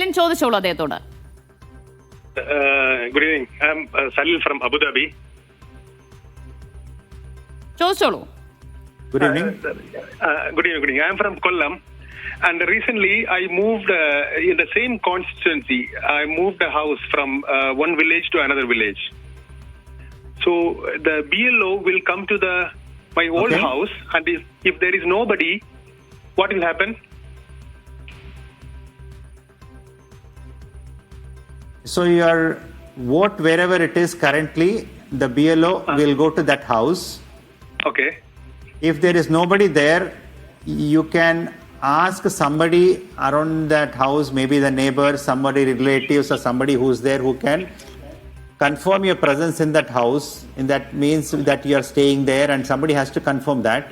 കിരൺ ചോദിച്ചോളൂ അദ്ദേഹത്തോട്. Good evening. I'm Salil from Abu Dhabi. ചോദിച്ചോളൂ. Good evening. Good evening. I'm from Kollam. And recently I moved in the same constituency. I moved a house from one village to another village. So the BLO will come to my old house, and if there is nobody, what will happen? So your vote, wherever it is currently, the BLO will go to that house. Okay. If there is nobody there, you can ask somebody around that house, maybe the neighbor, somebody, relatives, or somebody who's there who can confirm your presence in that house. And that means that you are staying there, and somebody has to confirm that.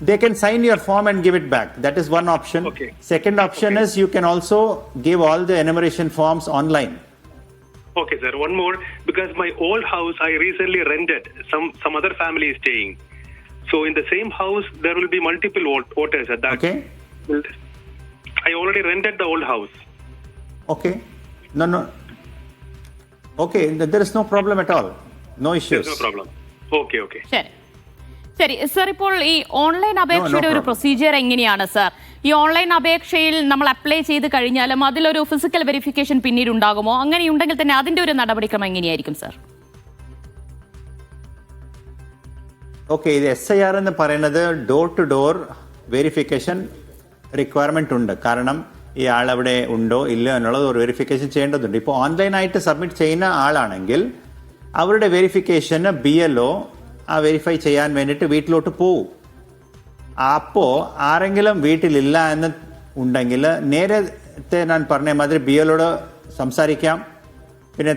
They can sign your form and give it back. That is one option. Okay. Second option is you can also give all the enumeration forms online. Okay, sir. One more, because my old house I recently rented. Some other family is staying. So in the same house there will be multiple voters at that. Okay. I already rented the old house. Okay. No. Okay, there is no problem at all. No issues. There's no problem. Okay. ശരി sir, ഇപ്പോൾ ഈ online അപേക്ഷയുടെ ഒരു procedure എങ്ങനെയാണ് sir? ഈ online അപേക്ഷയിൽ നമ്മൾ apply ചെയ്ത് കഴിഞ്ഞാലും അതിലൊരു ഫിസിക്കൽ വെരിഫിക്കേഷൻ പിന്നീട് ഉണ്ടാകുമോ? അങ്ങനെയുണ്ടെങ്കിൽ തന്നെ അതിന്റെ ഒരു നടപടിക്രമം എങ്ങനെയായിരിക്കും സർ? ഓക്കെ, ഇത് SIR എന്ന് പറയുന്നത് door to door verification requirement ഉണ്ട്. കാരണം ഈ ആൾ അവിടെ ഉണ്ടോ ഇല്ലയോ എന്നുള്ളത് ഒരു വെരിഫിക്കേഷൻ ചെയ്യേണ്ടതുണ്ട്. ഇപ്പോൾ ഓൺലൈനായിട്ട് സബ്മിറ്റ് ചെയ്യുന്ന ആളാണെങ്കിൽ അവരുടെ വെരിഫിക്കേഷന് BLO ആ വെരിഫൈ ചെയ്യാൻ വേണ്ടിയിട്ട് വീട്ടിലോട്ട് പോകും. അപ്പോൾ ആരെങ്കിലും വീട്ടിലില്ല എന്ന് ഉണ്ടെങ്കിൽ നേരത്തെ ഞാൻ പറഞ്ഞ മാതിരി BLOയോട് സംസാരിക്കാം. പിന്നെ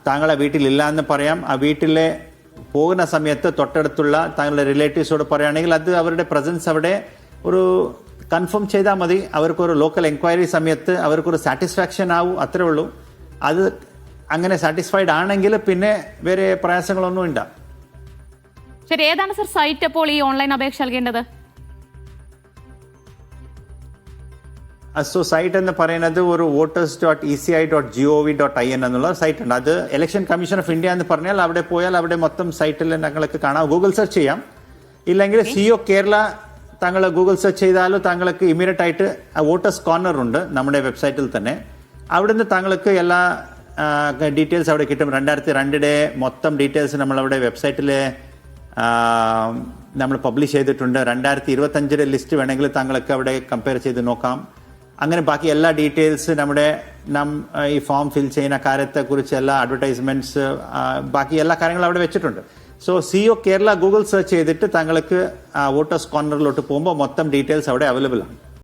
താങ്കളെ വീട്ടിലില്ല എന്ന് പറയാം. ആ വീട്ടിലെ പോകുന്ന സമയത്ത് തൊട്ടടുത്തുള്ള താങ്കളുടെ റിലേറ്റീവ്സോട് പറയുകയാണെങ്കിൽ അത് അവരുടെ പ്രസൻസ് അവിടെ ഒരു കൺഫേം ചെയ്താൽ മതി. അവർക്കൊരു ലോക്കൽ എൻക്വയറി സമയത്ത് അവർക്കൊരു സാറ്റിസ്ഫാക്ഷൻ ആവും, അത്രേ ഉള്ളൂ. അത് അങ്ങനെ സാറ്റിസ്ഫൈഡ് ആണെങ്കിൽ പിന്നെ വേറെ പ്രയാസങ്ങളൊന്നും ഇല്ല. ശരി, ഏതാണ് സർ സൈറ്റ് അപ്പോൾ ഈ ഓൺലൈൻ അപേക്ഷ നൽകേണ്ടത്? സോ സൈറ്റ് എന്ന് പറയുന്നത് ഒരു voters.eci.gov.in എന്നുള്ള സൈറ്റ് ഉണ്ട്. അത് ഇലക്ഷൻ കമ്മീഷൻ ഓഫ് ഇന്ത്യ എന്ന് പറഞ്ഞാൽ അവിടെ പോയാൽ അവിടെ മൊത്തം സൈറ്റിൽ ഞങ്ങൾക്ക് കാണാം. ഗൂഗിൾ സെർച്ച് ചെയ്യാം. ഇല്ലെങ്കിൽ CO കേരള താങ്കൾ ഗൂഗിൾ സെർച്ച് ചെയ്താലും താങ്കൾക്ക് ഇമ്മീഡിയറ്റ് ആയിട്ട് വോട്ടേഴ്സ് കോർണർ ഉണ്ട് നമ്മുടെ വെബ്സൈറ്റിൽ തന്നെ. അവിടുന്ന് താങ്കൾക്ക് എല്ലാ ഡീറ്റെയിൽസ് അവിടെ കിട്ടും. 2002 മൊത്തം ഡീറ്റെയിൽസ് നമ്മളവിടെ വെബ്സൈറ്റിൽ നമ്മൾ പബ്ലിഷ് ചെയ്തിട്ടുണ്ട്. 2025 ലിസ്റ്റ് വേണമെങ്കിൽ താങ്കൾക്ക് അവിടെ കമ്പയർ ചെയ്ത് നോക്കാം. അങ്ങനെ ബാക്കി എല്ലാ ഡീറ്റെയിൽസ് നമ്മുടെ ഈ ഫോം ഫിൽ ചെയ്യുന്ന കാര്യത്തെക്കുറിച്ച് എല്ലാ അഡ്വർടൈസ്മെന്റ്സ് ബാക്കി എല്ലാ കാര്യങ്ങളും അവിടെ വെച്ചിട്ടുണ്ട്. So CO Kerala Google search ചെയ്തിട്ട് താങ്കൾക്ക് വോട്ടേഴ്സ് കോർണറിലോട്ട് പോകുമ്പോൾ മൊത്തം ഡീറ്റെയിൽസ് അവിടെ അവൈലബിൾ ആണ്.